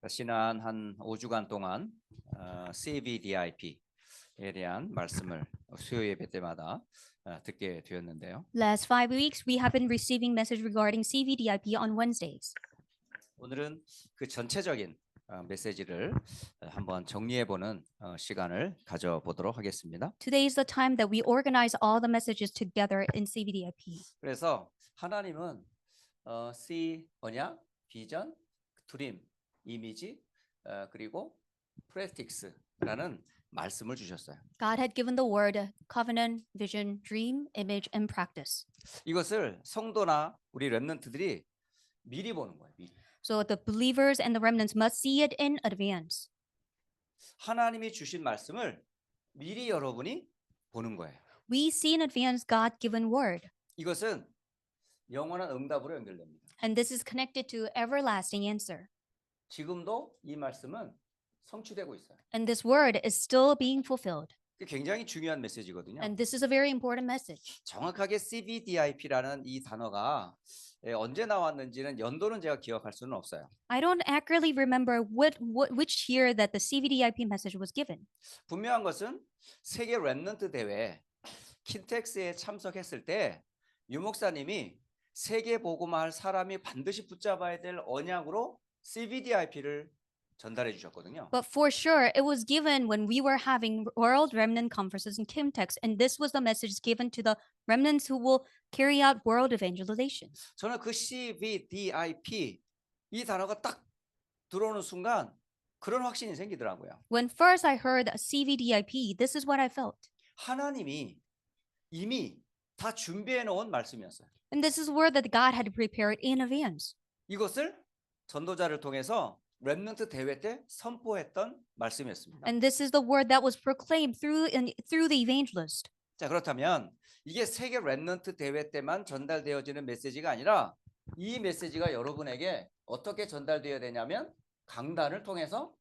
지난 한 5주간 동안 CVDIP에 대한 말씀을 수요 예배 때마다 듣게 되었는데요. Last 5 weeks, we have been receiving message regarding CVDIP on Wednesdays. 오늘은 그 전체적인 메시지를 한번 정리해보는 시간을 가져보도록 하겠습니다. Today is the time that we organize all the messages together in CVDIP. 그래서 하나님은 C 언약, 비전, 드림, 이미지 그리고 프랙티스라는 말씀을 주셨어요. God had given the word, covenant, vision, dream, image, and practice. 이것을 성도나 우리 렘넌트들이 미리 보는 거예요. 미리. So the believers and the remnants must see it in advance. 하나님이 주신 말씀을 미리 여러분이 보는 거예요. We see in advance God-given word, 이것은 영원한 응답으로 연결됩니다. and this is connected to everlasting answer. 지금도 이 말씀은 성취되고 있어요. And this word is still being fulfilled. 굉장히 중요한 메시지거든요. And this is a very important message. 정확하게 CVDIP라는 이 단어가 언제 나왔는지는 연도는 제가 기억할 수는 없어요. I don't accurately remember which year that the CVDIP message was given. 분명한 것은 세계 렘넌트 대회 킨텍스에 참석했을 때 유 목사님이 세계 복음화할 사람이 반드시 붙잡아야 될 언약으로 CVDIP를 전달해 주셨거든요. But for sure, it was given when we were having World Remnant Conferences in Kimtex, and this was the message given to the remnants who will carry out world evangelization. 저는 그 CVDIP 이 단어가 딱 들어오는 순간 그런 확신이 생기더라고요. When first I heard CVDIP, this is what I felt. 하나님이 이미 다 준비해 놓은 말씀이었어요. And this is word that God had prepared in advance. 이것을 전도자를 통해서 렘넌트 대회 때 선포했던 말씀이었습니다. And this is the word that was proclaimed through the evangelist. 자, 그렇다면 이게 세계 렘넌트 대회 때만 전달되어지는 메시지가 아니라 이 메시지가 여러분에게 어떻게 전달되어야 되냐면 강단을 통해서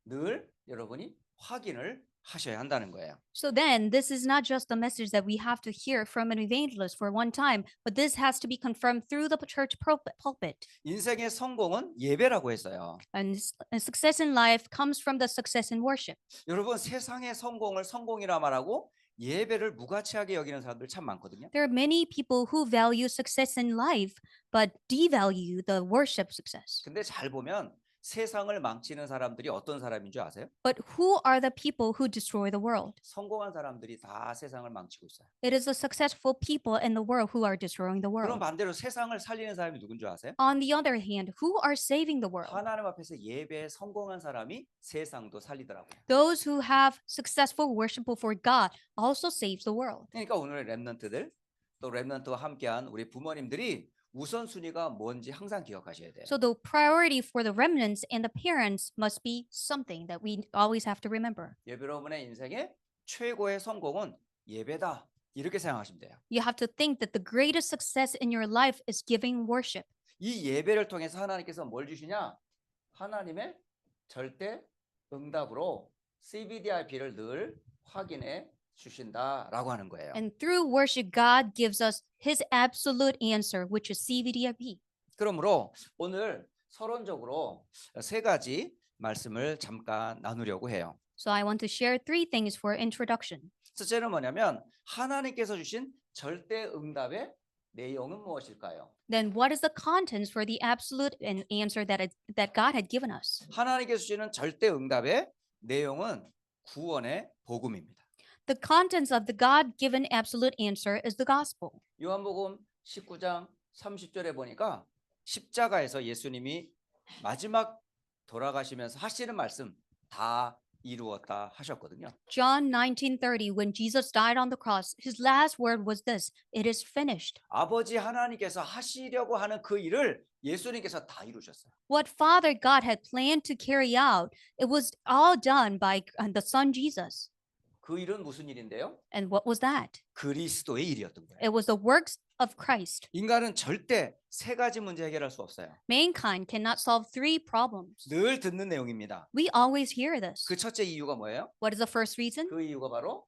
늘 여러분이 확인을 하셔야 한다는 거예요. So then, this is not just the message that we have to hear from an evangelist for one time, but this has to be confirmed through the church pulpit. 인생의 성공은 예배라고 했어요. And success in life comes from the success in worship. 여러분 세상의 성공을 성공이라 말하고 예배를 무가치하게 여기는 사람들 참 많거든요. There are many people who value success in life, but devalue the worship success. 근데 잘 보면 세상을 망치는 사람들이 어떤 사람인 줄 아세요? But who are the people who destroy the world? 성공한 사람들이 다 세상을 망치고 있어요. It is the successful people in the world who are destroying the 그럼 world. 반대로 세상을 살리는 사람이 누군 줄 아세요? On the other hand, who are saving the world? 하나님 앞에서 예배에 성공한 사람이 세상도 살리더라고요. Those who have successful worship before God also saves the world. 그러니까 오늘의 렘넌트들 또 렘넌트와 함께한 우리 부모님들이 우선순위가 뭔지 항상 기억하셔야 돼요. So the priority for the remnants and the parents must be something that we always have to remember. 여러분의 인생의 최고의 성공은 예배다. 이렇게 생각하시면 돼요. You have to think that the greatest success in your life is giving worship. 이 예배를 통해서 하나님께서 뭘 주시냐? 하나님의 절대 응답으로 CVDIP를 늘 확인해 주신다라고 하는 거예요. And through worship, God gives us His absolute answer, which is CVDIP. 그러므로 오늘 서론적으로 세 가지 말씀을 잠깐 나누려고 해요. So I want to share 3 things for introduction. 첫째는 뭐냐면 하나님께서 주신 절대 응답의 내용은 무엇일까요? Then what is the contents for the absolute answer that God had given us? 하나님께서 주시는 절대 응답의 내용은 구원의 복음입니다. The contents of the God-given absolute answer is the gospel. 요한복음 19장 30절에 보니까 십자가에서 예수님이 마지막 돌아가시면서 하시는 말씀 다 이루었다 하셨거든요. John 19:30, when Jesus died on the cross, his last word was this: "It is finished." 아버지 하나님께서 하시려고 하는 그 일을 예수님께서 다 이루셨어요. What Father God had planned to carry out, it was all done by the Son Jesus. 그 일은 무슨 일인데요? And what was that? 그리스도의 일이었던 거예요. It was the works of Christ. 인간은 절대 세 가지 문제 해결할 수 없어요. Mankind cannot solve 3 problems. 늘 듣는 내용입니다. We always hear this. 그 첫째 이유가 뭐예요? What is the first reason? 그 이유가 바로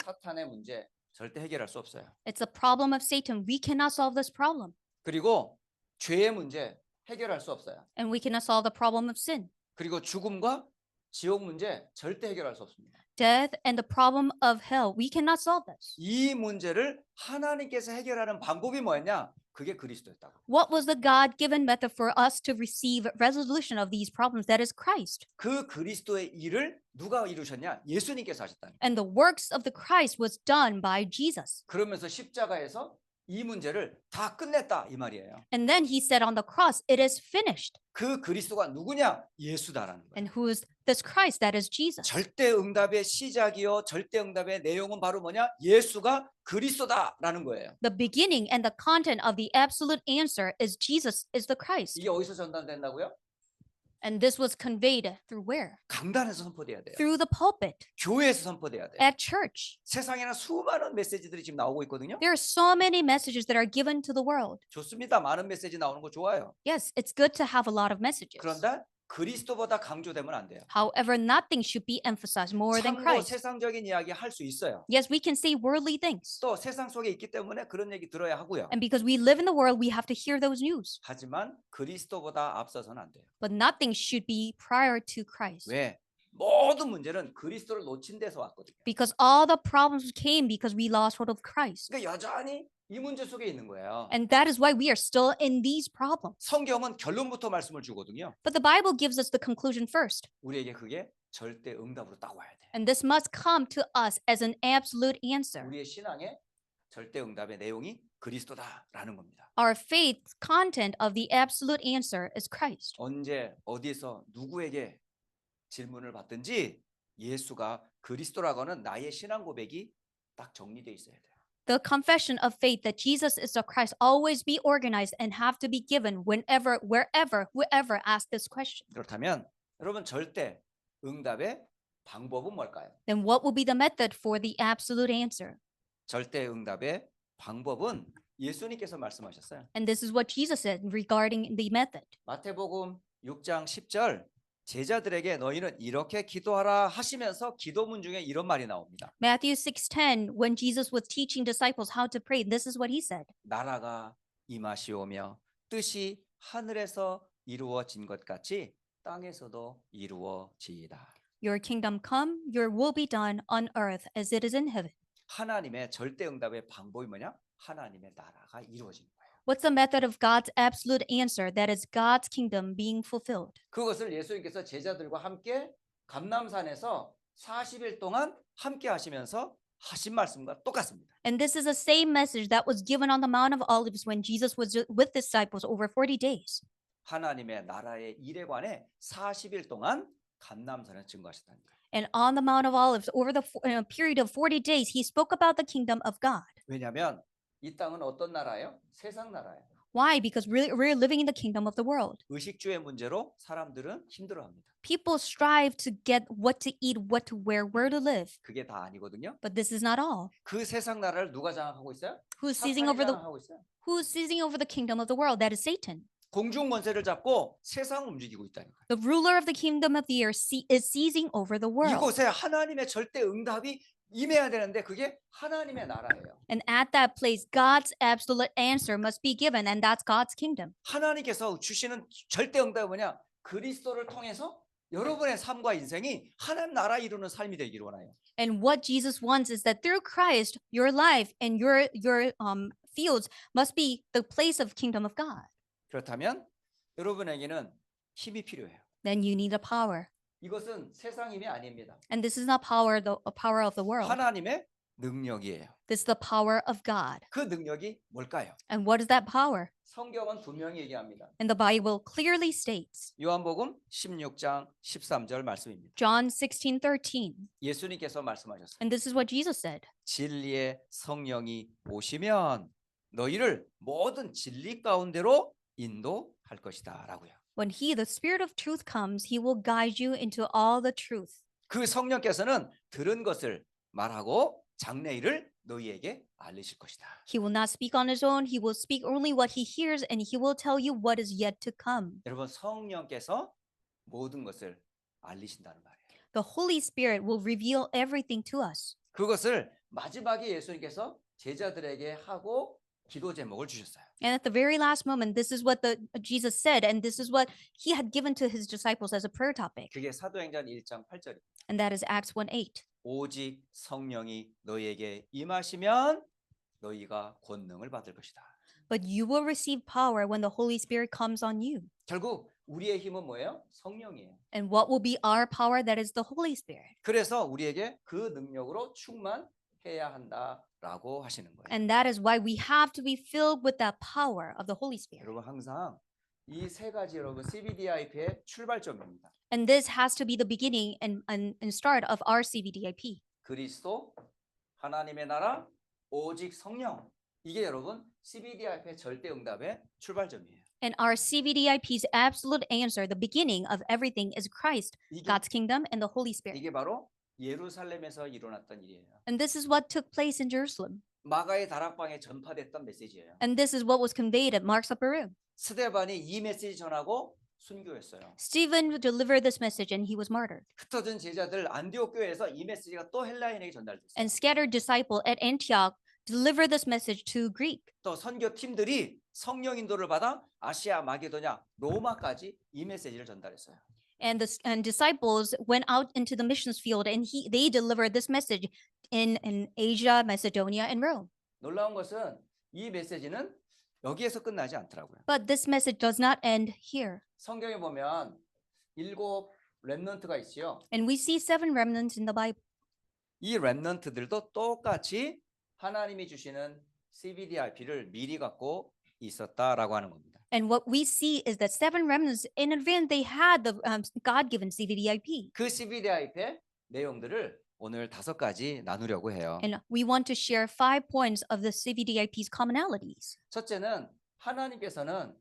사탄의 문제 절대 해결할 수 없어요. It's a problem of Satan. We cannot solve this problem. 그리고 죄의 문제 해결할 수 없어요. And we cannot solve the problem of sin. 그리고 죽음과 지옥 문제 절대 해결할 수 없습니다. Death and the problem of hell, we cannot solve this. 이 문제를 하나님께서 해결하는 방법이 뭐였냐? 그게 그리스도였다고. What was the God-given method for us to receive resolution of these problems? That is Christ. 그 그리스도의 일을 누가 이루셨냐? 예수님께서 하셨다는 거예요. And the works of the Christ was done by Jesus. 그러면서 십자가에서 이 문제를 다 끝냈다 이 말이에요. And then he said on the cross, it is finished. 그 그리스도가 누구냐? 예수다라는 거예요. And who is this Christ? That is Jesus. 절대 응답의 시작이요 절대 응답의 내용은 바로 뭐냐? 예수가 그리스도다라는 거예요. The beginning and the content of the absolute answer is Jesus is the Christ. 이게 어디서 전달된다고요? And this was conveyed through where? 강단에서 선포돼야 돼요. Through the pulpit, 교회에서 선포돼야 돼요. at church. 세상에는 수많은 메시지들이 지금 나오고 있거든요. There are so many messages that are given to the world. 좋습니다. 많은 메시지 나오는 거 좋아요. Yes, it's good to have a lot of messages. 그런데 그리스도보다 강조되면 안 돼요. However, nothing should be emphasized more than 참고 Christ. 세상적인 이야기 할 수 있어요. Yes, we can say worldly things. 또 세상 속에 있기 때문에 그런 얘기 들어야 하고요. And because we live in the world, we have to hear those news. 하지만 그리스도보다 앞서서는 안 돼요. But nothing should be prior to Christ. 왜? 모든 문제는 그리스도를 놓친 데서 왔거든요. Because all the problems came because we lost hold of Christ. 그러니까 여전히 이 문제 속에 있는 거예요. And that is why we are still in these problems. 성경은 결론부터 말씀을 주거든요. But the Bible gives us the conclusion first. 우리에게 그게 절대 응답으로 딱 와야 돼. And this must come to us as an absolute answer. 우리의 신앙의 절대 응답의 내용이 그리스도다라는 겁니다. Our faith content of the absolute answer is Christ. 언제 어디서 누구에게 질문을 받든지 예수가 그리스도라고는 나의 신앙 고백이 딱 정리되어 있어야 돼요. The confession of faith that Jesus is the Christ always be organized and have to be given whenever, wherever, whoever asks this question. 그렇다면 여러분 절대 응답의 방법은 뭘까요? Then what will be the method for the absolute answer? 절대 응답의 방법은 예수님께서 말씀하셨어요. And this is what Jesus said regarding the method. 마태복음 6장 10절 제자들에게 너희는 이렇게 기도하라 하시면서 기도문 중에 이런 말이 나옵니다. Matthew 6:10, when Jesus was teaching disciples how to pray, this is what he said. 나라가 임하시오며 뜻이 하늘에서 이루어진 것 같이 땅에서도 이루어지이다. Your kingdom come, your will be done on earth as it is in heaven. 하나님의 절대 응답의 방법이 뭐냐? 하나님의 나라가 이루어지는 거예요. What's the method of God's absolute answer? That is God's kingdom being fulfilled. 그것을 예수님께서 제자들과 함께 감람산에서 40일 동안 함께 하시면서 하신 말씀과 똑같습니다. And this is the same message that was given on the Mount of Olives when Jesus was with disciples over 40 days. 하나님의 나라의 일에 관해 40일 동안 감람산을 증거하셨다는 거예요. And on the Mount of Olives, over the period of 40 days, he spoke about the kingdom of God. 왜냐하면 이 땅은 어떤 나라예요? 세상 나라예요. Why? Because we're living in the kingdom of the world. 의식주의 문제로 사람들은 힘들어합니다. People strive to get what to eat, what to wear, where to live. 그게 다 아니거든요. But this is not all. 그 세상 나라를 누가 장악하고 있어요? Who's seizing 사탄이 over the 장악하고 있어요. who's seizing over the kingdom of the world? That is Satan. 공중 권세를 잡고 세상을 움직이고 있다는 거예요. The ruler of the kingdom of the earth is seizing over the world. 이곳에 하나님의 절대 응답이 임해야 되는데 그게 하나님의 나라예요. And at that place, God's absolute answer must be given, and that's God's kingdom. 하나님께서 주시는 절대 응답이 뭐냐? 그리스도를 통해서 여러분의 삶과 인생이 하나님 나라 이루는 삶이 되기를 원해요. And what Jesus wants is that through Christ, your life and your fields must be the place of kingdom of God. 그렇다면 여러분에게는 힘이 필요해요. Then you need a power. 이것은 세상 힘이 아닙니다. And this is not power, the power of the world. 하나님의 능력이에요. This is the power of God. 그 능력이 뭘까요? And what is that power? 성경은 분명히 얘기합니다. And the Bible clearly states, 요한복음 16장 13절 말씀입니다. John 16:13. 예수님께서 말씀하셨어요. And this is what Jesus said. 진리의 성령이 오시면 너희를 모든 진리 가운데로 인도할 것이다라고요. When he, the Spirit of truth, comes, he will guide you into all the truth. 그 성령께서는 들은 것을 말하고 장래일을 너희에게 알리실 것이다. He will not speak on his own. He will speak only what he hears, and he will tell you what is yet to come. 여러분 성령께서 모든 것을 알리신다는 말이에요. The Holy Spirit will reveal everything to us. 그것을 마지막에 예수님께서 제자들에게 하고 기도 제목을 주셨어요. And at the very last moment, this is what Jesus said, and this is what he had given to his disciples as a prayer topic. 그게 사도행전 1장 8절입니다. And that is Acts 1:8. 오직 성령이 너희에게 임하시면 너희가 권능을 받을 것이다. But you will receive power when the Holy Spirit comes on you. 결국 우리의 힘은 뭐예요? 성령이에요. And what will be our power? That is the Holy Spirit. 그래서 우리에게 그 능력으로 충만해야 한다라고 하시는 거예요. And that is why we have to be filled with that power of the Holy Spirit. 여러분 항상 이 세 가지 여러분 CBDIP의 출발점입니다. And this has to be the beginning and start of our CVDIP. 그리스도, 하나님의 나라, 오직 성령. 이게 여러분 CBDIP의 절대 응답의 출발점이에요. And our CVDIP's absolute answer, the beginning of everything, is Christ, 이게, God's kingdom, and the Holy Spirit. 이게 바로 예루살렘에서 일어났던 일이에요. And this is what took place in Jerusalem. 마가의 다락방에 전파됐던 메시지예요. And this is what was conveyed at Mark's Upper Room. 스데반이 이 메시지 전하고 순교했어요. Stephen delivered this message and he was martyred. 흩어진 제자들 안디옥 교회에서 이 메시지가 또 헬라인에게 전달됐어요. And scattered disciple at Antioch delivered this message to Greek. 또 선교 팀들이 성령 인도를 받아 아시아, 마게도냐, 로마까지 이 메시지를 전달했어요. And disciples went out into the missions field and they delivered this message in Asia, Macedonia, and Rome. 놀라운 것은 이 메시지는 여기에서 끝나지 않더라고요. But this message does not end here. 성경에 보면 7 렘넌트가 있어요. And we see 7 remnants in the Bible. 이 렘넌트들도 똑같이 하나님이 주시는 CBDIP를 미리 갖고 있었다라고 하는 겁니다. And what we see is that 7 remnants in advance they had the God-given CVDIP. 그 CBDIP의 내용들을 오늘 5가지 나누려고 해요. And we want to share 5 points of the CVDIP's commonalities. 첫째는 하나님께서는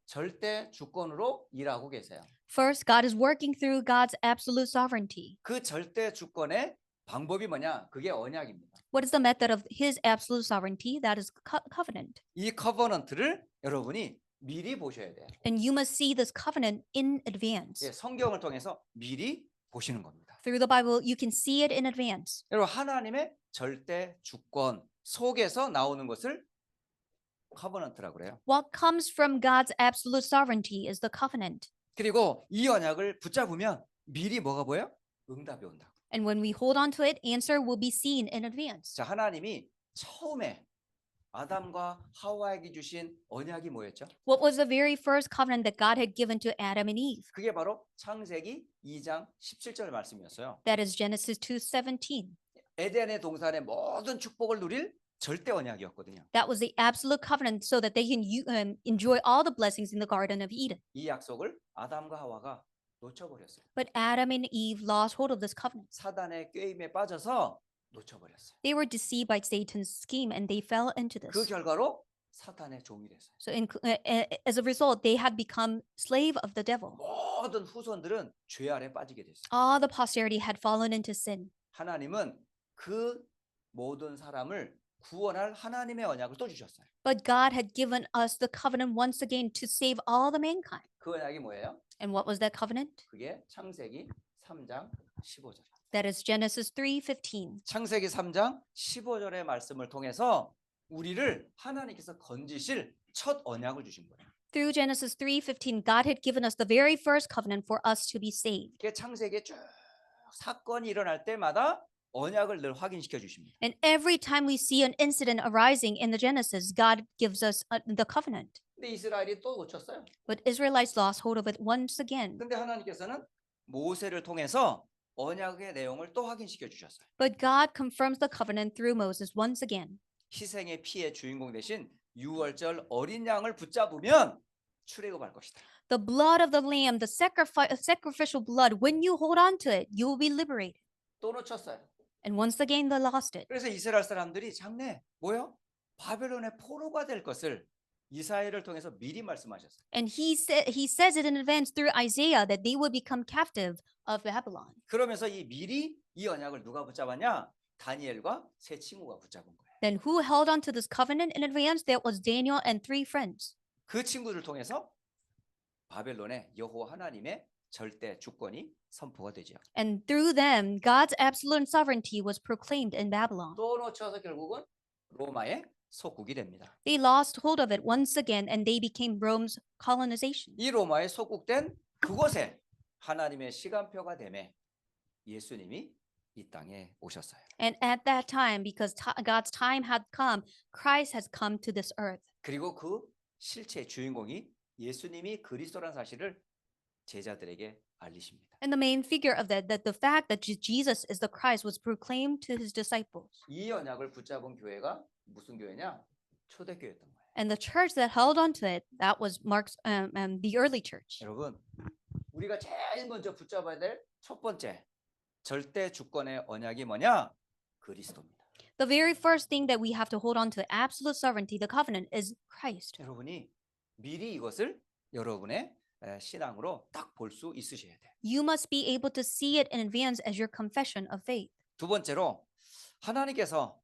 절대 주권으로 일하고 계세요. First, God is working through God's absolute sovereignty. 그 절대 주권의 방법이 뭐냐? 그게 언약입니다. What is the method of his absolute sovereignty? That is covenant. 이 커버넌트를 여러분이 미리 보셔야 돼요. And you must see this covenant in advance. 예, 성경을 통해서 미리 보시는 겁니다. Through the Bible, you can see it in advance. 여러분 하나님의 절대 주권 속에서 나오는 것을 커버넌트라고 그래요. What comes from God's absolute sovereignty is the covenant. 그리고 이 언약을 붙잡으면 미리 뭐가 보여? 응답이 온다. And when we hold on to it, answer will be seen in advance. 자, 하나님이 처음에 아담과 하와에게 주신 언약이 뭐였죠? What was the very first covenant that God had given to Adam and Eve? 그게 바로 창세기 2장 17절 말씀이었어요. That is Genesis 2:17. 에덴의 동산의 모든 축복을 누릴 절대 언약이었거든요. That was the absolute covenant so that they can enjoy all the blessings in the Garden of Eden. 이 약속을 아담과 하와가 놓쳐버렸어요. But Adam and Eve lost hold of this covenant. 사단의 꾀임에 빠져서 놓쳐버렸어요. They were deceived by Satan's scheme and they fell into 그 this. 결과로 사탄의 종이 됐어요. So as a result, they had become slave of the devil. 모든 후손들은 죄 아래 빠지게 됐어요. All the posterity had fallen into sin. 하나님은 그 모든 사람을 구원할 하나님의 언약을 또 주셨어요. But God had given us the covenant once again to save all the mankind. 그 언약이 뭐예요? And what was that covenant? 그게 창세기 3장 15절. That is Genesis 3:15. 창세기 3장 15절의 말씀을 통해서 우리를 하나님께서 건지실 첫 언약을 주신 거예요. Through Genesis 3:15, God had given us the very first covenant for us to be saved. 이게 창세기에 쭉 사건이 일어날 때마다 언약을 늘 확인시켜 주십니다. And every time we see an incident arising in the Genesis, God gives us the covenant. 근데 이스라엘이 또 놓쳤어요. But Israelites lost hold of it once again. 근데 하나님께서는 모세를 통해서 언약의 내용을 또 확인시켜 주셨어요. But God confirms the covenant through Moses once again. 희생의 피의 주인공 대신 유월절 어린 양을 붙잡으면 출애굽할 것이다. The blood of the lamb, the sacrificial blood, when you hold on to it, you will be liberated. 또 놓쳤어요. And once again, they lost it. 그래서 이스라엘 사람들이 장래 뭐요? 바벨론의 포로가 될 것을 이사야를 통해서 미리 말씀하셨어요. And he says it in advance through Isaiah that they would become captive of Babylon. 그러면서 미리 이 언약을 누가 붙잡았냐? 다니엘과 세 친구가 붙잡은 거예요. Then who held on to this covenant in advance? That was Daniel and 3 friends. 그 친구를 통해서 바벨론의 여호와 하나님의 절대 주권이 선포가 되죠. And through them, God's absolute sovereignty was proclaimed in Babylon. 또 놓쳐서 결국은 로마의 속국이 됩니다. They lost hold of it once again and they became Rome's colonization. 이 로마의 속국된 그곳에 하나님의 시간표가 되매 예수님이 이 땅에 오셨어요. And at that time, because God's time had come, Christ has come to this earth. 그리고 그 실체 주인공이 예수님이 그리스도라는 사실을 제자들에게 알리십니다. And the main figure of that the fact that Jesus is the Christ was proclaimed to his disciples. 이 언약을 붙잡은 교회가 무슨 교회냐? 초대교회였던 거예요. And the church that held on to it, that was Mark's the early church. 여러분, 우리가 제일 먼저 붙잡아야 될 첫 번째 절대 주권의 언약이 뭐냐? 그리스도입니다. The very first thing that we have to hold on to, absolute sovereignty, the covenant, is Christ. 여러분이 미리 이것을 여러분의 신앙으로 딱 볼 수 있으셔야 돼요. You must be able to see it in advance as your confession of faith. 두 번째로 하나님께서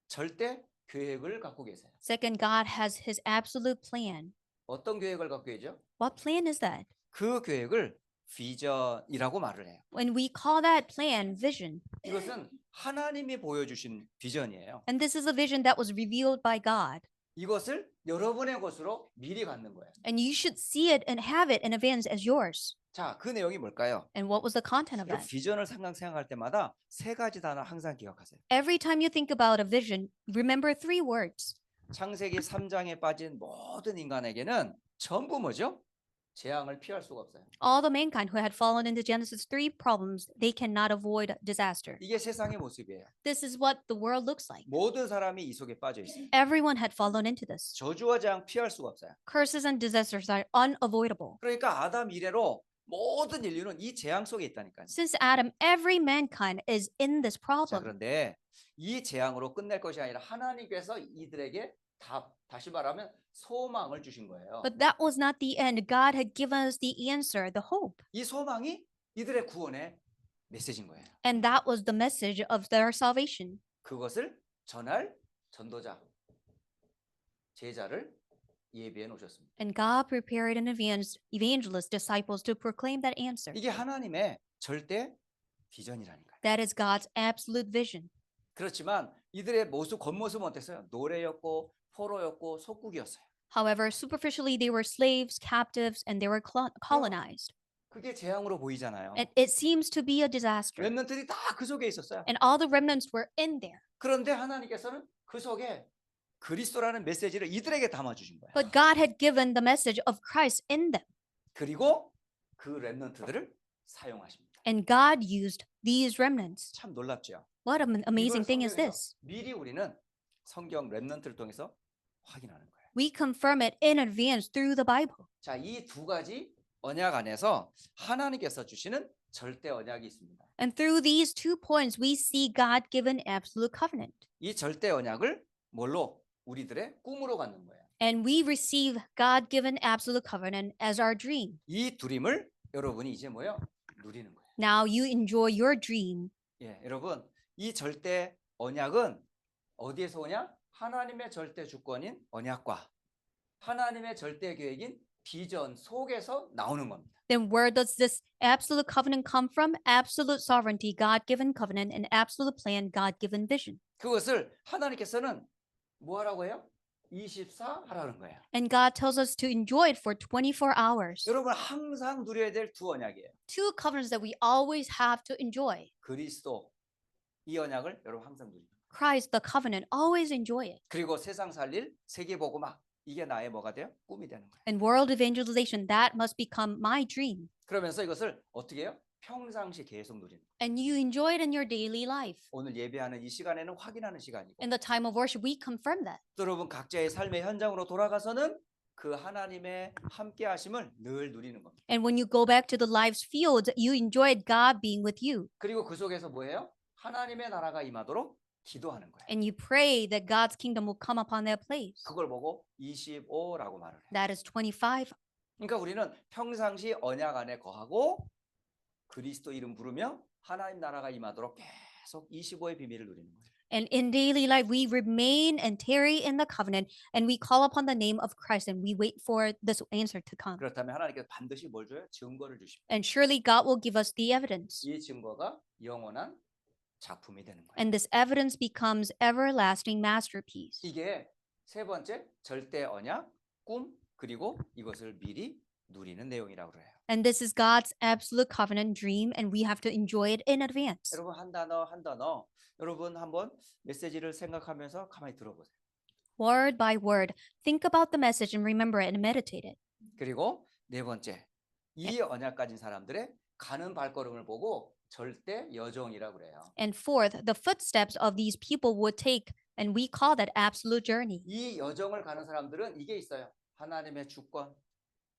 절대 계획을 갖고 계세요. Second, God has his absolute plan. 어떤 계획을 갖고 계죠? What plan is that? 그 계획을 비전이라고 말을 해요. When we call that plan vision, 이것은 하나님이 보여주신 비전이에요. and this is a vision that was revealed by God. 이것을 여러분의 것으로 미리 갖는 거예요. And you should see it and have it in advance as yours. 자, 그 내용이 뭘까요? And what was the content of 그 that? 비전을 생각할 때마다 세 가지 단어 항상 기억하세요. Every time you think about a vision, remember three words. 창세기 3장에 빠진 모든 인간에게는 전부 뭐죠? 재앙을 피할 수가 없어요. All the mankind who had fallen into Genesis 3 problems, they cannot avoid disaster. 이게 세상의 모습이에요. This is what the world looks like. 모든 사람이 이 속에 빠져 있어요. Everyone had fallen into this. 저주와 재앙 피할 수가 없어요. Curses and disasters are unavoidable. 그러니까 아담 이래로 모든 인류는 이 재앙 속에 있다니까요. Since Adam, every mankind is in this 자, problem. 그런데 이 재앙으로 끝낼 것이 아니라 하나님께서 이들에게 다시 말하면 소망을 주신 거예요. But that was not the end. God had given us the answer, the hope. 이 소망이 이들의 구원의 메시지인 거예요. And that was the message of their salvation. 그것을 전할 전도자, 제자를 예비해 놓으셨습니다. And God prepared in advance evangelists, disciples to proclaim that answer. 이게 하나님의 절대 비전이라니까요. That is God's absolute vision. 그렇지만 이들의 모습 겉모습은 어땠어요? 노래였고 포로였고 속국이었어요. However, superficially, they were slaves, captives, and they were colonized. 그게 재앙으로 보이잖아요. And it seems to be a disaster. 렘넌트들이 다 그 속에 있었어요. And all the remnants were in there. 그런데 하나님께서는 그 속에 그리스도라는 메시지를 이들에게 담아주신 거예요. But God had given the message of Christ in them. 그리고 그 렘넌트들을 사용하십니다. And God used these remnants. 참 놀랍죠. What an amazing 이걸 thing is 성경에서 this? 미리 우리는 성경 렘넌트를 통해서 확인하는 거예요. We confirm it in advance through the Bible. 자, 이 두 가지 언약 안에서 하나님께서 주시는 절대 언약이 있습니다. And through these two points, we see God-given absolute covenant. 이 절대 언약을 뭘로? 우리들의 꿈으로 갖는 거예요. And we receive God-given absolute covenant as our dream. 이 드림을 여러분이 이제 뭐요? 누리는 거예요. Now you enjoy your dream. 예, 여러분, 이 절대 언약은 어디에서 오냐? 하나님의 절대 주권인 언약과 하나님의 절대 계획인 비전 속에서 나오는 겁니다. Then where does this absolute covenant come from? Absolute sovereignty, God-given covenant, and absolute plan, God-given vision. 그것을 하나님께서는 뭐 하라고 해요? 24 하라는 거예요. And God tells us to enjoy it for 24 hours. 여러분 항상 누려야 될 두 언약이에요. Two covenants that we always have to enjoy. 그리스도 이 언약을 여러분 항상 누립니다. Christ, the covenant, always enjoy it. 그리고 세상 살릴 세계복음화 이게 나의 뭐가 돼요? 꿈이 되는 거예요. And world evangelization, that must become my dream. 그러면서 이것을 어떻게 해요? 평상시 계속 누리는 거예요. And you enjoy it in your daily life. 오늘 예배하는 이 시간에는 확인하는 시간이고 In the time of worship, we confirm that. 또 여러분 각자의 삶의 현장으로 돌아가서는 그 하나님의 함께 하심을 늘 누리는 겁니다. And when you go back to the life's fields, you enjoyed God being with you. 그리고 그 속에서 뭐예요? 하나님의 나라가 임하도록 기도하는 거예요. And you pray that God's kingdom will come upon that place. 그걸 보고 25라고 말을 해요. That is 25. 그러니까 우리는 평상시 언약 안에 거하고 그리스도 이름 부르며 하나님 나라가 임하도록 계속 25의 비밀을 누리는 거예요. And in daily life, we remain and tarry in the covenant, and we call upon the name of Christ, and we wait for this answer to come. 그렇다면 하나님께서 반드시 뭘 줘요? 증거를 주십니다. And surely God will give us the evidence. 이 증거가 영원한 작품이 되는 거예요. And this evidence becomes everlasting masterpiece. 이게 세 번째 절대 언약, 꿈, 그리고 이것을 미리 누리는 내용이라고 그래요. And this is God's absolute covenant dream, and we have to enjoy it in advance. 여러분 한 단어 한 단어 여러분 한번 메시지를 생각하면서 가만히 들어보세요. Word by word, think about the message and remember it and meditate it. 그리고 네 번째 이 언약 가진 사람들의 가는 발걸음을 보고 절대 여정이라고 그래요. And fourth, the footsteps of these people would take, and we call that absolute journey. 이 여정을 가는 사람들은 이게 있어요. 하나님의 주권,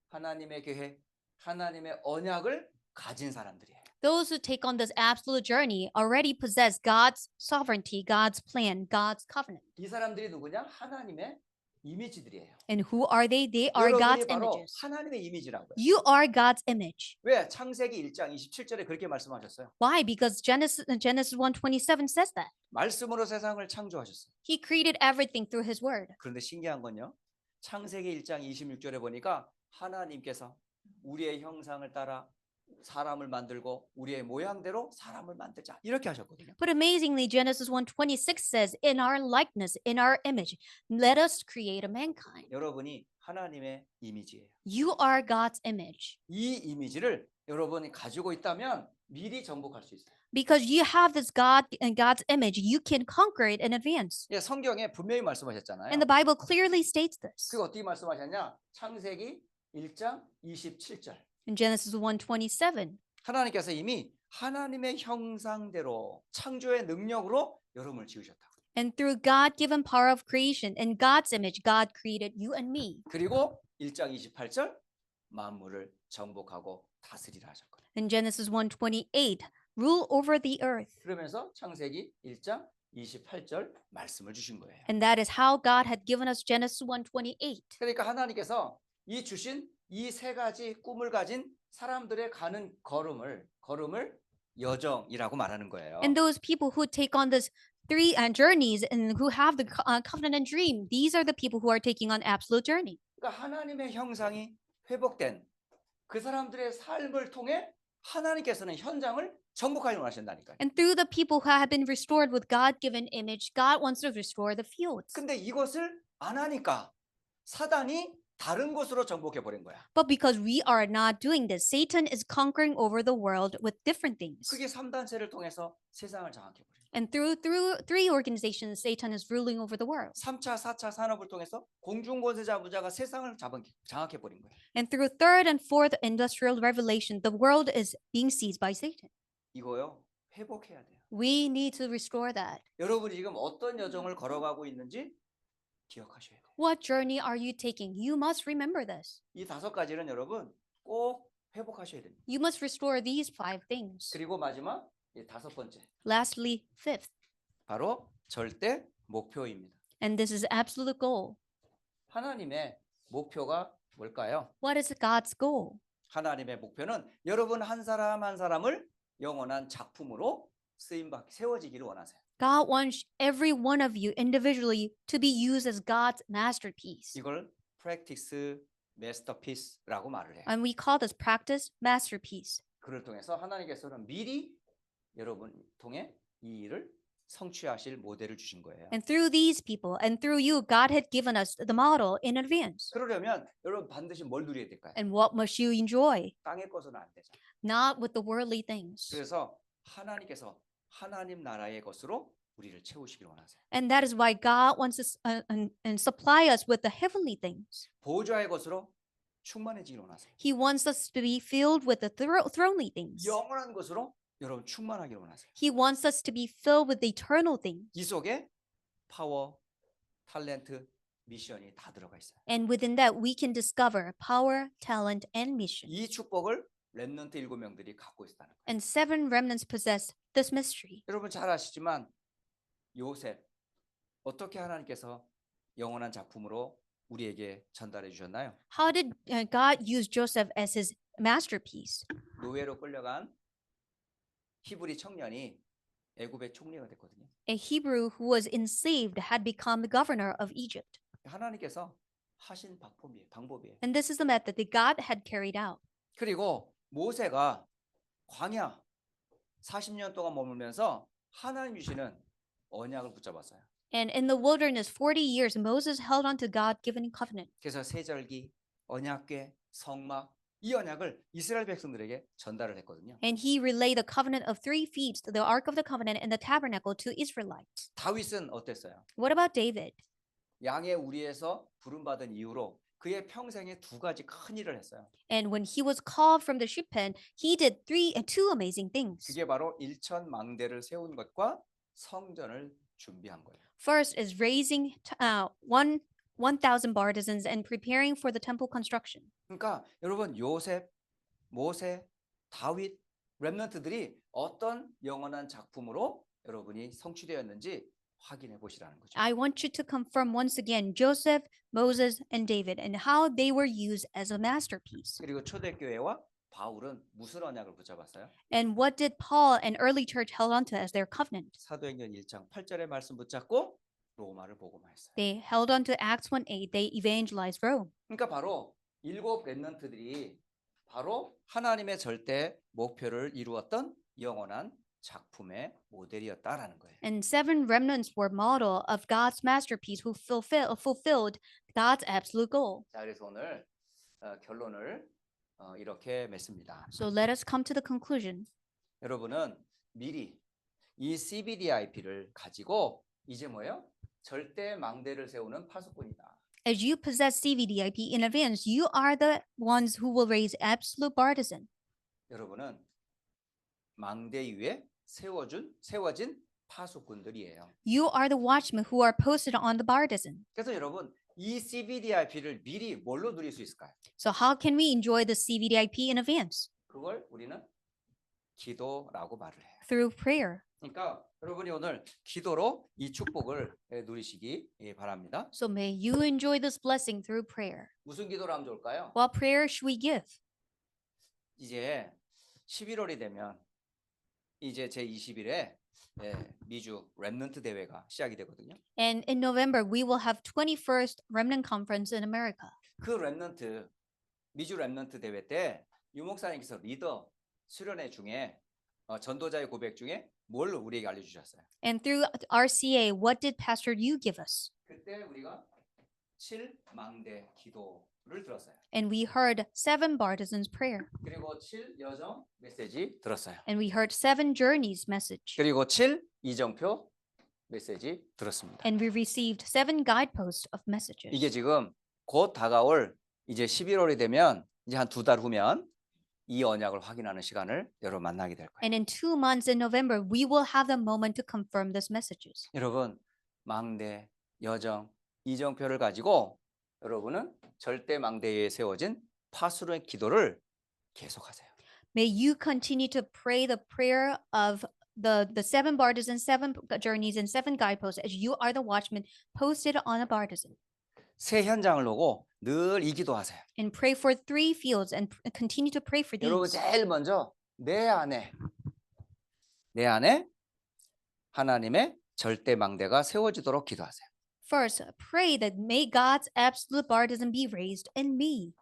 하나님의 계획, 하나님의 언약을 가진 사람들이에요. Those who take on this absolute journey already possess God's sovereignty, God's plan, God's covenant. 이 사람들이 누구냐? 하나님의 이미지들이에요. And who are they? They are 여러분이 God's 바로 images. 하나님의 이미지라고요. You are God's image. 왜? 창세기 1장 27절에 그렇게 말씀하셨어요. Why? Because Genesis 1:27 says that. 말씀으로 세상을 창조하셨어요. He created everything through his word. 그런데 신기한 건요. 창세기 1장 26절에 보니까 하나님께서 우리의 형상을 따라 사람을 만들고 우리의 모양대로 사람을 만들자 이렇게 하셨거든요. But amazingly, Genesis 1:26 says, "In our likeness, in our image, let us create a mankind." 여러분이 하나님의 이미지예요. You are God's image. 이 이미지를 여러분이 가지고 있다면 미리 정복할 수 있어요. Because you have this God's image, you can conquer it in advance. 예, 성경에 분명히 말씀하셨잖아요. And the Bible clearly states this. 그게 어떻게 말씀하셨냐? 창세기 1장 27절. In Genesis 1:27, 하나님께서 이미 하나님의 형상대로 창조의 능력으로 여러분을 지으셨다고. and through God-given power of creation, in God's image, God created you and me. 그리고 1장 28절 만물을 정복하고 다스리라 하셨거든요. In Genesis 1:28, rule over the earth. 그러면서 창세기 1장 28절 말씀을 주신 거예요. And that is how God had given us Genesis 1:28. 그러니까 하나님께서 이 주신 이 세 가지 꿈을 가진 사람들의 가는 걸음을 여정이라고 말하는 거예요. And those people who take on this three journeys and who have the covenant and dream, these are the people who are taking on absolute journey. 그러니까 하나님의 형상이 회복된 그 사람들의 삶을 통해 하나님께서는 현장을 정복하려고 하신다니까요. And through the people who have been restored with God-given image, God wants to restore the fields. 근데 이것을 안 하니까 사단이 다른 곳으로 정복해 버린 거야. But because we are not doing this, Satan is conquering over the world with different things. 그게 3단체를 통해서 세상을 장악해 버린 거야. And through three organizations, Satan is ruling over the world. 3차, 4차 산업을 통해서 공중권세자부자가 세상을 장악해 버린 거야. And through third and fourth industrial revelation, the world is being seized by Satan. 이거요. 회복해야 돼요. We need to restore that. 여러분이 지금 어떤 여정을 걸어가고 있는지 기억하셔야 돼요. What journey are you taking? You must remember this. 이 5가지는 여러분 꼭 회복하셔야 됩니다. You must restore these 5 things. 그리고 마지막 5번째. Lastly, fifth, 바로 절대 목표입니다. and this is absolute goal. 하나님의 목표가 뭘까요? What is God's goal? 하나님의 목표는 여러분 한 사람 한 사람을 영원한 작품으로 세워지기를 원하세요. God wants every one of you individually to be used as God's masterpiece. 이걸 practice masterpiece라고 말을 해요. And we call this practice masterpiece. 그를 통해서 하나님께서는 미리 여러분 통해 이 일을 성취하실 모델을 주신 거예요. And through these people and through you, God had given us the model in advance. 그러려면 여러분 반드시 뭘 누려야 될까요? And what must you enjoy? 땅의 것은 안 되죠. Not with the worldly things. 그래서 하나님께서 하나님 나라의 것으로 우리를 채우시길 원하세요. And that is why God wants us and supply us with the heavenly things. 보좌의 것으로 충만해지길 원하세요. He wants us to be filled with the thronely things. 영원한 것으로 여러분 충만하길 원하세요. He wants us to be filled with the eternal things. 이 속에 파워, 탤런트, 미션이 다 들어가 있어요. And within that, we can discover power, talent, and mission. 이 축복을 렘넌트 7명들이 갖고 있다는 거예요. And 7 remnants possess this mystery. 여러분 잘 아시지만 요셉 어떻게 하나님께서 영원한 작품으로 우리에게 전달해 주셨나요? How did God use Joseph as his masterpiece? 노예로 끌려간 히브리 청년이 애굽의 총리가 됐거든요. A Hebrew who was enslaved had become the governor of Egypt. 하나님께서 하신 방법이에요. And this is the method that God had carried out. 그리고 모세가 광야 40년 동안 머물면서 하나님 주시는 언약을 붙잡았어요. And in the wilderness, 40 years, Moses held on to God-given covenant. 그래서 세절기, 언약궤, 성막 이 언약을 이스라엘 백성들에게 전달을 했거든요. And he relayed the covenant of 3 feasts, the Ark of the Covenant and the tabernacle to Israelites. 다윗은 어땠어요? What about David? 양의 우리에서 부름받은 이후로 그의 평생에 두 가지 큰 일을 했어요. And when he was called from the sheep pen, he did two amazing things. 그게 바로 일천 망대를 세운 것과 성전을 준비한 거예요. First is raising 1,000 partisans and preparing for the temple construction. 그러니까 여러분 요셉, 모세, 다윗, 렘넌트들이 어떤 영원한 작품으로 여러분이 성취되었는지 확인해 보시라는 거죠. I want you to confirm once again Joseph, Moses, and David and how they were used as a masterpiece. 그리고 초대교회와 바울은 무슨 언약을 붙잡았어요? And what did Paul and early church held on to as their covenant? 사도행전 1장 8절의 말씀 붙잡고 로마를 복음화했어요. They held on to Acts 1:8. They evangelized Rome. 그러니까 바로 일곱 렘넌트들이 바로 하나님의 절대 목표를 이루었던 영원한 작품의 모델이었다라는 거예요. And 7 remnants were model of God's masterpiece who fulfilled God's absolute goal. 자, 그래서 오늘 결론을 이렇게 맺습니다. So let us come to the conclusion. 여러분은 미리 이 CBDIP를 가지고 이제 뭐예요? 절대 망대를 세우는 파수꾼이다. As you possess CVDIP in advance, you are the ones who will raise absolute partisan. 여러분은 망대 위에 세워진 파수꾼들이에요. You are the watchmen who are posted on the partisan. 그래서 여러분 이 CBDIP를 미리 뭘로 누릴 수 있을까요? So how can we enjoy the CVDIP in advance? 그걸 우리는 기도라고 말을 해요. Through prayer. 그러니까 여러분이 오늘 기도로 이 축복을 누리시기 바랍니다. So may you enjoy this blessing through prayer. 무슨 기도를 하면 좋을까요? What prayer should we give? 이제 11월이 되면 이제 제20일에 미주 렘넌트 대회가 시작이 되거든요. And in November, we will have 21st Remnant Conference in America. 그 렘넌트 미주 렘넌트 대회 때 유목사님께서 리더 수련회 중에 전도자의 고백 중에 뭘 우리에게 알려주셨어요? And through RCA, what did Pastor Yu give us? 그때 우리가 7망대 기도를 들었어요. And we heard 7 partisans prayer. 그리고 7여정 메시지 들었어요. And we heard 7 journeys message. 그리고 7 이정표 메시지 들었습니다. And we received 7 guideposts of messages. 이게 지금 곧 다가올 이제 11월이 되면 이제 한 2달 후면 이 언약을 확인하는 시간을 여러분 만나게 될 거예요. And in 2 months in November, we will have the moment to confirm these messages. 여러분 망대, 여정, 이정표를 가지고 여러분은 절대 망대에 세워진 파수로의 기도를 계속하세요. May you continue to pray the prayer of the 7 partisans, 7 journeys, and 7 guideposts as you are the watchman posted on a partisan. 새 현장을 보고 늘 이 기도하세요. And pray for 3 fields and continue to pray for 여러분 these. 제일 먼저 내 안에 하나님의 절대 망대가 세워지도록 기도하세요. First, pray that may God's absolute partisan be raised in me.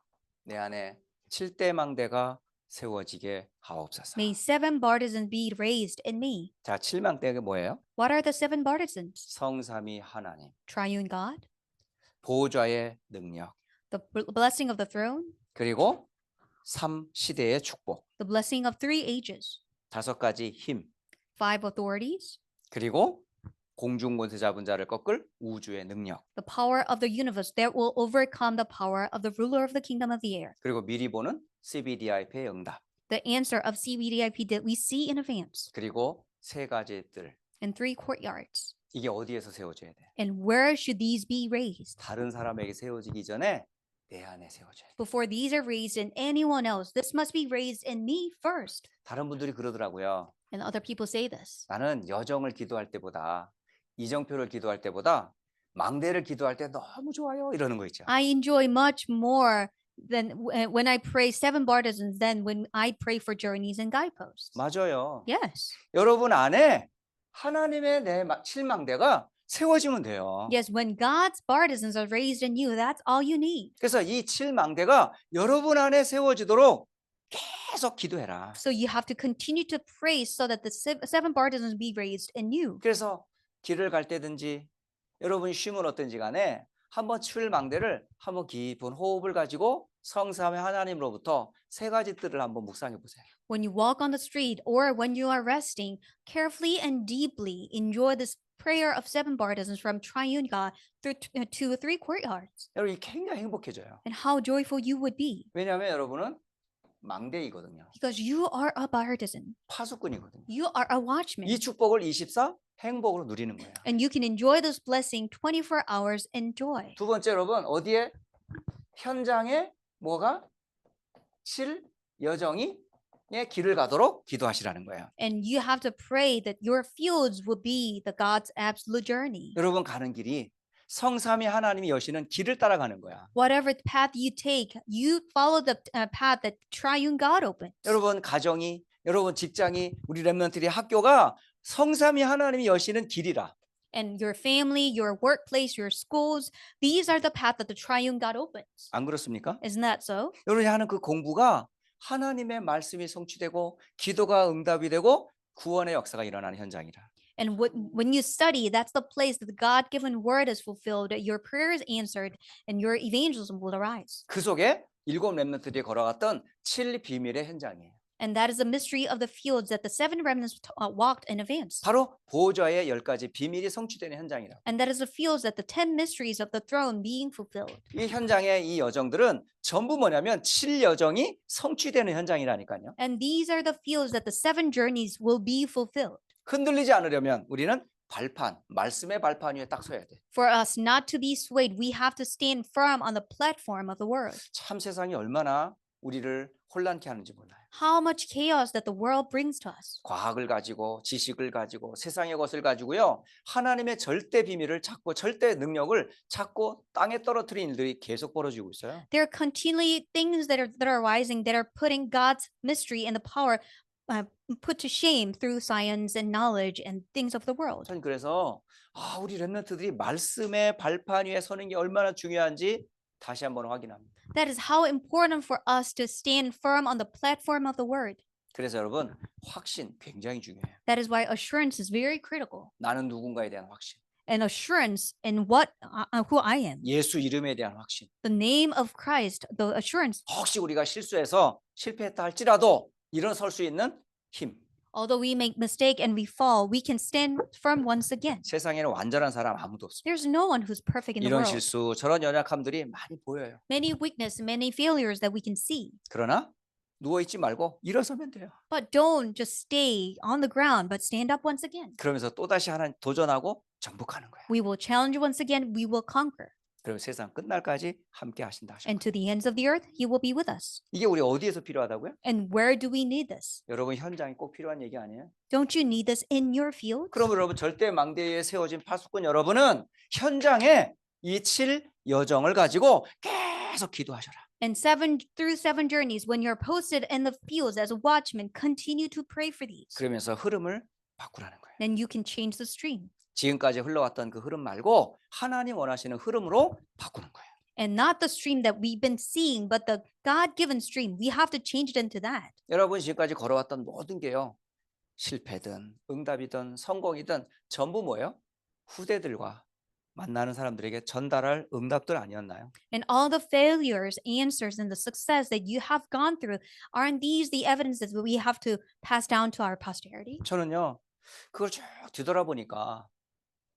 내 안에 7대 망대가 세워지게 하옵소서. May 7 partisans be raised in me. 자, 7망대가 뭐예요? What are the 7 partisans? 성삼위 하나님, Triune God, 보호자의 능력, the blessing of the throne, 그리고 3시대의 축복, the blessing of 3 ages, 5가지 힘, 5 authorities, 그리고 공중권세 잡은 자를 꺾을 우주의 능력, the power of the universe that will overcome the power of the ruler of the kingdom of the air. 그리고 미리 보는 CBDIP의 응답, The answer of CBDIP that we see in advance. 그리고 3가지 뜰. And 3 courtyards. 이게 어디에서 세워져야 돼? And where should these be raised? 다른 사람에게 세워지기 전에 내 안에 세워져야 돼. Before these are raised in anyone else, this must be raised in me first. 다른 분들이 그러더라고요. And other people say this. 나는 여정을 기도할 때보다 이정표를 기도할 때보다 망대를 기도할 때 너무 좋아요. 이러는 거 있죠. I enjoy much more than when I pray 7 partisans than when I pray for journeys and guideposts. 맞아요. Yes. 여러분 안에 하나님의 내 7망대가 세워지면 돼요. Yes, when God's partisans are raised in you, that's all you need. 그래서 이 7망대가 여러분 안에 세워지도록 계속 기도해라. So you have to continue to pray so that the 7 partisans be raised in you. 그래서 길을 갈 때든지 여러분 쉼은 어떤지 간에 한번 출망대를 한번 깊은 호흡을 가지고 성삼의 하나님으로부터 세 가지 뜻을 한번 묵상해 보세요. When you walk on the street or when you are resting, carefully and deeply enjoy this prayer of seven bardens from Triune God through 2 or 3 courtyards. 여러분 이 굉장히 행복해져요. And how joyful you would be 왜냐하면 여러분은 망대이거든요. because you are a partisan. 파수꾼이거든요. You are a watchman. 이 축복을 24 행복으로 누리는 거예요. And you can enjoy this blessing 24 hours in joy. 두 번째 여러분 어디에 현장에 뭐가 7 여정이 의 길을 가도록 기도하시라는 거예요. And you have to pray that your fields will be the God's absolute journey. 여러분 가는 길이 성삼위 하나님이 여시는 길을 따라가는 거야. Whatever path you take, you follow the path that Triune God opens. 여러분 가정이, 여러분 직장이, 우리 렘넌트리 학교가 성삼위 하나님이 여시는 길이라. And your family, your workplace, your schools, these are the path that the Triune God opens. 안 그렇습니까? Isn't that so? 여러분이 하는 그 공부가 하나님의 말씀이 성취되고 기도가 응답이 되고 구원의 역사가 일어나는 현장이라. And when you study, that's the place that the God-given word is fulfilled, your prayer is answered, and your evangelism will arise. 그 속에 7 렘넌트들이 걸어갔던 7 비밀의 현장이에요. And that is the mystery of the fields that the 7 remnants walked in advance. 바로 보호자의 10가지 비밀이 성취되는 현장이라. And that is the fields that the 10 mysteries of the throne being fulfilled. 이 현장의 이 여정들은 전부 뭐냐면 7 여정이 성취되는 현장이라니까요. And these are the fields that the 7 journeys will be fulfilled. 흔들리지 않으려면 우리는 발판, 말씀의 발판 위에 딱 서야 돼. For us not to be swayed, we have to stand firm on the platform of the word. 참 세상이 얼마나 우리를 혼란케 하는지 몰라요. How much chaos that the world brings to us. 과학을 가지고 지식을 가지고 세상의 것을 가지고요. 하나님의 절대 비밀을 찾고 절대 능력을 찾고 땅에 떨어뜨리는 일들이 계속 벌어지고 있어요. There are continually things that are rising that are putting God's mystery and the power put to shame through science and knowledge and things of the world. 전 그래서 우리 렘넌트들이 말씀의 발판 위에 서는 게 얼마나 중요한지 다시 한번 확인합니다. That is how important for us to stand firm on the platform of the word. 그래서 여러분 확신 굉장히 중요해요. That is why assurance is very critical. 나는 누군가에 대한 확신, And assurance in what who I am. 예수 이름에 대한 확신. The name of Christ, the assurance. 혹시 우리가 실수해서 실패했다 할지라도 일어설 수 있는 힘. Although we make mistake and we fall, we can stand firm once again. 세상에는 완전한 사람 아무도 없습니다. There's no one who's perfect in the 이런 world. 실수, 저런 연약함들이 많이 보여요. Many weakness, many failures that we can see. 그러나 누워있지 말고 일어서면 돼요. But don't just stay on the ground, but stand up once again. 그러면서 또다시 하나님 도전하고 정복하는 거예요. We will challenge once again, we will conquer. 그럼 세상 끝날까지 함께 하신다 하셨고. And to the ends of the earth, He will be with us. 이게 우리 어디에서 필요하다고요? And where do we need this? 여러분 현장이 꼭 필요한 얘기 아니에요? Don't you need this in your field? 그럼 여러분 절대 망대에 세워진 파수꾼 여러분은 현장에 이 7 여정을 가지고 계속 기도하셔라. And 7 journeys, when you're posted in the fields as a watchman, continue to pray for these. 그러면서 흐름을 바꾸라는 거예요. Then you can change the stream. 지금까지 흘러왔던 그 흐름 말고 하나님 원하시는 흐름으로 바꾸는 거예요. And not the stream that we've been seeing, but the God-given stream. We have to change it into that. 여러분 지금까지 걸어왔던 모든 게요. 실패든 응답이든 성공이든 전부 뭐예요? 후대들과 만나는 사람들에게 전달할 응답들 아니었나요? And all the failures, answers, and the success that you have gone through, aren't these the evidences that we have to pass down to our posterity? 저는요. 그걸 쭉 뒤돌아보니까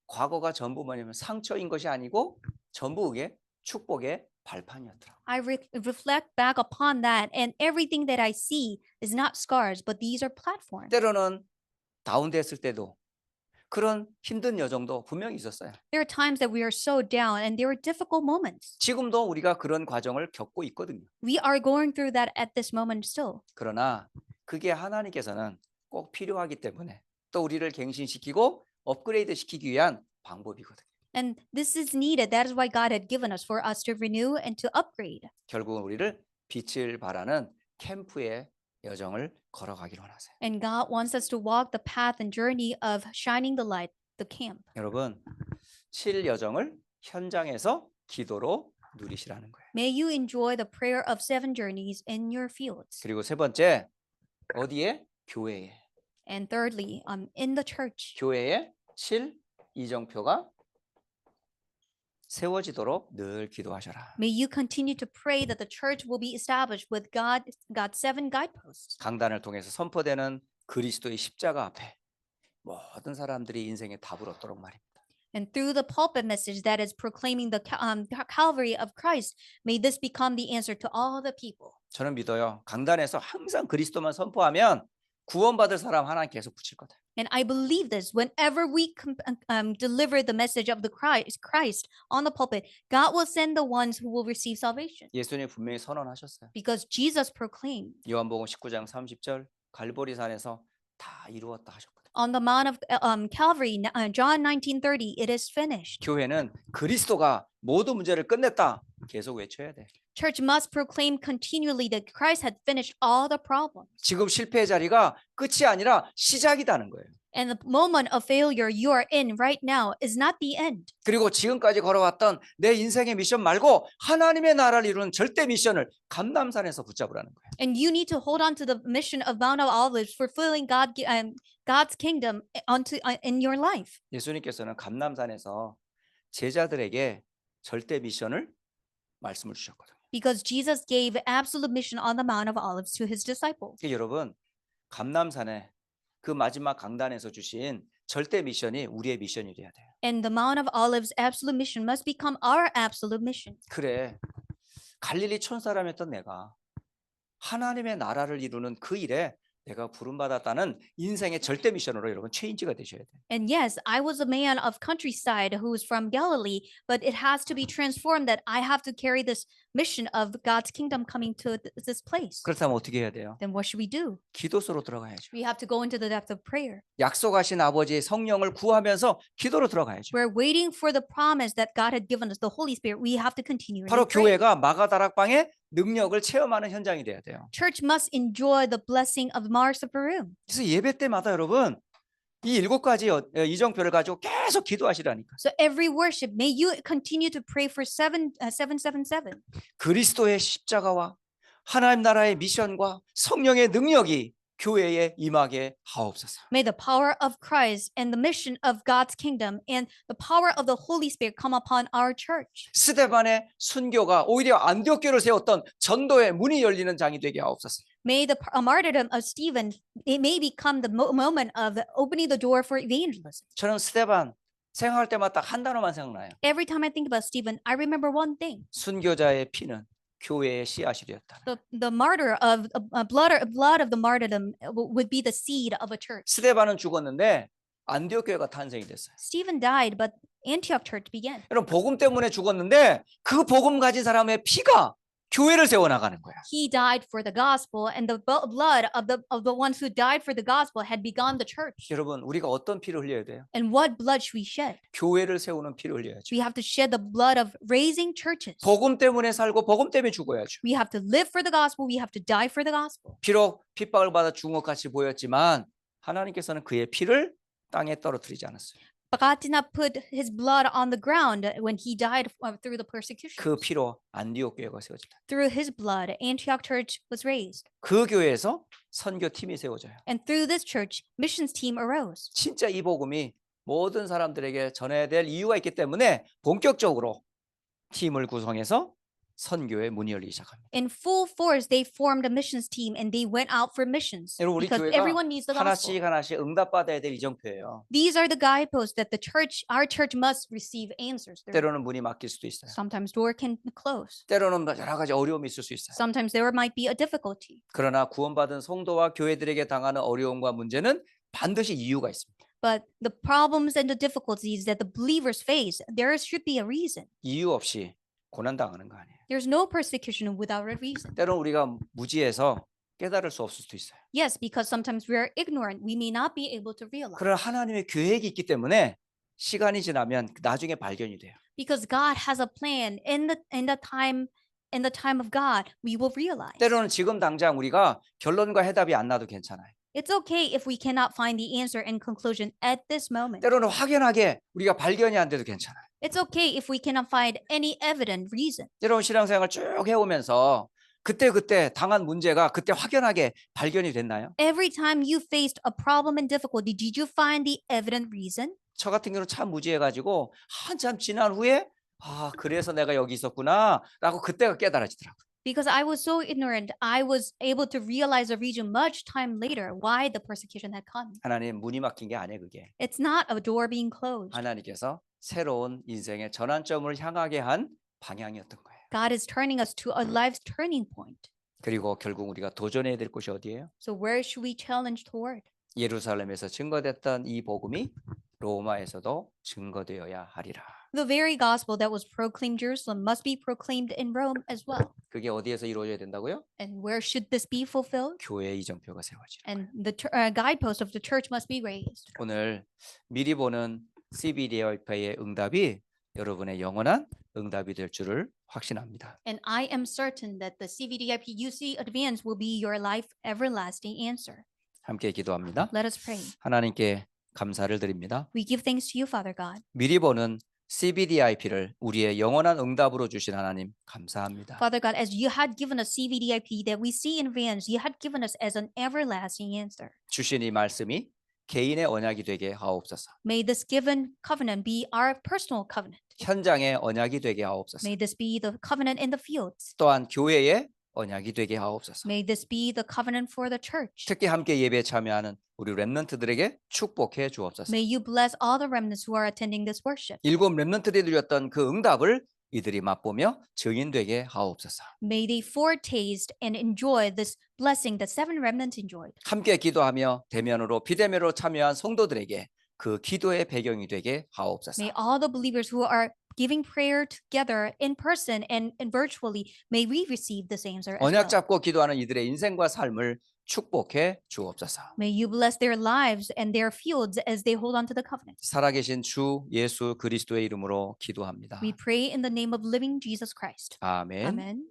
과거가 전부 뭐냐면 상처인 것이 아니고 전부 그게 축복의 발판이었더라고요. I reflect back upon that, and everything that I see is not scars, but these are platforms. 때로는 다운됐을 때도 그런 힘든 여정도 분명히 있었어요. There are times that we are so down, and there are difficult moments. 지금도 우리가 그런 과정을 겪고 있거든요. We are going through that at this moment still. 그러나 그게 하나님께서는 꼭 필요하기 때문에 또 우리를 갱신시키고 업그레이드 시키기 위한 방법이거든요. And this is needed. That is why God had given us, for us to renew and to upgrade. 결국은 우리를 빛을 발하는 캠프의 여정을 걸어가기를 원하세요. And God wants us to walk the path and journey of shining the light, the camp. 여러분 7 여정을 현장에서 기도로 누리시라는 거예요. May you enjoy the prayer of 7 journeys in your fields. 그리고 세 번째 어디에? 교회에. And thirdly, in the church. 교회에 7 이정표가 세워지도록 늘 기도하셔라. May you continue to pray that the church will be established with God's 7 guideposts. 강단을 통해서 선포되는 그리스도의 십자가 앞에 모든 사람들이 인생의 답을 얻도록 말입니다. And through the pulpit message that is proclaiming the Calvary of Christ, may this become the answer to all the people. 저는 믿어요. 강단에서 항상 그리스도만 선포하면 구원받을 사람 하나님 계속 붙일 거다. And I believe this. Whenever we deliver the message of the Christ on the pulpit, God will send the ones who will receive salvation. 예수님 분명히 선언하셨어요. Because Jesus proclaimed 요한복음 19장 30절 갈보리산에서 다 이루었다 하셨거든요. on the Mount of Calvary, John 19:30, it is finished. 교회는 그리스도가 모든 문제를 끝냈다 계속 외쳐야 돼. Church must proclaim continually that Christ had finished all the problems. 지금 실패의 자리가 끝이 아니라 시작이다는 거예요. And the moment of failure you are in right now is not the end. 그리고 지금까지 걸어왔던 내 인생의 미션 말고 하나님의 나라를 이루는 절대 미션을 감람산에서 붙잡으라는 거예요. And you need to hold on to the mission of Mount of Olives, fulfilling God's kingdom in your life. 예수님께서는 감람산에서 제자들에게 절대 미션을 말씀을 주셨거든요. Because Jesus gave absolute mission on the Mount of Olives to his disciples. 여러분, 감람산에 그 마지막 강단에서 주신 절대 미션이 우리의 미션이 돼야 돼요. And the Mount of Olives absolute mission must become our absolute mission. 그래, 갈릴리 촌사람이었던 내가 하나님의 나라를 이루는 그 일에 내가 부름받았다는 인생의 절대 미션으로 여러분 체인지가 되셔야 돼요. And yes, I was a man of countryside who was from Galilee, but it has to be transformed that I have to carry this mission of God's kingdom coming to this place. 그렇다면 어떻게 해야 돼요? Then what should we do? 기도소로 들어가야죠. We have to go into the depth of prayer. 약속하신 아버지의 성령을 구하면서 기도로 들어가야죠. We're waiting for the promise that God had given us, the Holy Spirit. We have to continue. 바로 교회가 마가다락방의 능력을 체험하는 현장이 돼야 돼요. Church must enjoy the blessing of Mars Upper Room. 그래서 예배 때마다 여러분 이 7가지 이정표를 가지고 계속 기도하시라니까. So every worship, may you continue to pray for 777. 그리스도의 십자가와 하나님 나라의 미션과 성령의 능력이 교회에 임하게 하옵소서. May the power of Christ and the mission of God's kingdom and the power of the Holy Spirit come upon our church. 스데반의 순교가 오히려 안디옥교를 세웠던 전도의 문이 열리는 장이 되게 하옵소서. May the martyrdom of Stephen, it may become the moment of opening the door for evangelism. 저는 스데반 생각할 때마다 한 단어만 생각나요. Every time I think about Stephen, I remember one thing. 순교자의 피는 교회의 씨앗이 되었다. The martyr of blood of the martyrdom would be the seed of a church. 스데반은 죽었는데 안디옥 교회가 탄생이 됐어요. Stephen died, but Antioch church began. 여러분 복음 때문에 죽었는데 그 복음 가진 사람의 피가 교회를 세워 나가는 거야. He died for the gospel, and the blood of the ones who died for the gospel had begun the church. 여러분 우리가 어떤 피를 흘려야 돼요? And what blood should we shed? 교회를 세우는 피를 흘려야죠. We have to shed the blood of raising churches. 복음 때문에 살고 복음 때문에 죽어야죠. We have to live for the gospel. We have to die for the gospel. 비록 핍박을 받아 죽은 것 같이 보였지만 하나님께서는 그의 피를 땅에 떨어뜨리지 않았어요. But God did not put his blood on the ground when he died through the persecution. 그 피로 안디옥 교회가 세워졌다. Through his blood, Antioch church was raised. 그 교회에서 선교팀이 세워져요. And through this church, missions team arose. 진짜 이 복음이 모든 사람들에게 전해야 될 이유가 있기 때문에 본격적으로 팀을 구성해서 선교의 문이 열리기 시작합니다. In full force, they formed a missions team and they went out for missions. 여러분 우리 Because 교회가 everyone needs the gospel. 하나씩 응답받아야 될 이정표예요. These are the guideposts that our church must receive answers through. 때로는 문이 막힐 수도 있어요. Sometimes door can close. 때로는 여러 가지 어려움이 있을 수 있어요. Sometimes there might be a difficulty. 그러나 구원받은 성도와 교회들에게 당하는 어려움과 문제는 반드시 이유가 있습니다. But the problems and the difficulties that the believers face, there should be a reason. 이유 없이 고난당하는 거 아니에요. There's no persecution without a reason. 때로는 우리가 무지해서 깨달을 수 없을 수도 있어요. Yes, because sometimes we are ignorant. We may not be able to realize. 그러나 하나님의 계획이 있기 때문에 시간이 지나면 나중에 발견이 돼요. Because God has a plan in the time of God, we will realize. 때로는 지금 당장 우리가 결론과 해답이 안 나도 괜찮아요. It's okay if we cannot find the answer and conclusion at this moment. 때로는 확연하게 우리가 발견이 안 돼도 괜찮아요. It's okay if we cannot find any evident reason. 때로는 신앙생활 쭉 해오면서 그때 당한 문제가 그때 확연하게 발견이 됐나요? Every time you faced a problem and difficulty, did you find the evident reason? 저 같은 경우는 참 무지해가지고 한참 지난 후에 아, 그래서 내가 여기 있었구나라고 그때가 깨달아지더라고요. Because I was so ignorant, I was able to realize the reason much time later why the persecution had come. 하나님 문이 막힌 게 아니에요, 그게. It's not a door being closed. 하나님께서 새로운 인생의 전환점을 향하게 한 방향이었던 거예요. God is turning us to a life's turning point. 그리고 결국 우리가 도전해야 될 곳이 어디예요? So where should we challenge toward? 예루살렘에서 증거됐던 이 복음이 로마에서도 증거되어야 하리라. The very gospel that was proclaimed in Jerusalem must be proclaimed in Rome as well. 그게 어디에서 이루어져야 된다고요? And where should this be fulfilled? 교회 이정표가 세워지는 거예요. And the guidepost of the church must be raised. 오늘 미리 보는 CBDIP의 응답이 여러분의 영원한 응답이 될 줄을 확신합니다. And I am certain that the CVDIP UC Advance will be your life everlasting answer. 함께 기도합니다. Let us pray. 하나님께 감사를 드립니다. We give thanks to you, Father God. 미리 보는 CBDIP를 우리의 영원한 응답으로 주신 하나님 감사합니다. Father God, as you had given us CVDIP that we see in advance, you had given us as an everlasting answer. 주신 이 말씀이 개인의 언약이 되게 하옵소서. May this given covenant be our personal covenant. 현장의 언약이 되게 하옵소서. May this be the covenant in the fields. 또한 교회의 언약이 되게 하옵소서. May this be the covenant for the church. 특히 함께 예배에 참여하는 우리 렘넌트들에게 축복해 주옵소서. May you bless all the remnants who are attending this worship. 7 렘넌트들이 드렸던 그 응답을 이들이 맛보며 증인되게 하옵소서. May they foretaste and enjoy this blessing that 7 remnants enjoyed. 함께 기도하며 대면으로 비대면으로 참여한 성도들에게 그 기도의 배경이 되게 하옵소서. May all the believers who are giving prayer together in person and virtually, may we receive this answer as 언약 well. 잡고 기도하는 이들의 인생과 삶을 축복해 주옵소서. May you bless their lives and their fields as they hold on to the covenant. 살아계신 주 예수 그리스도의 이름으로 기도합니다. We pray in the name of living Jesus Christ. 아멘. Amen.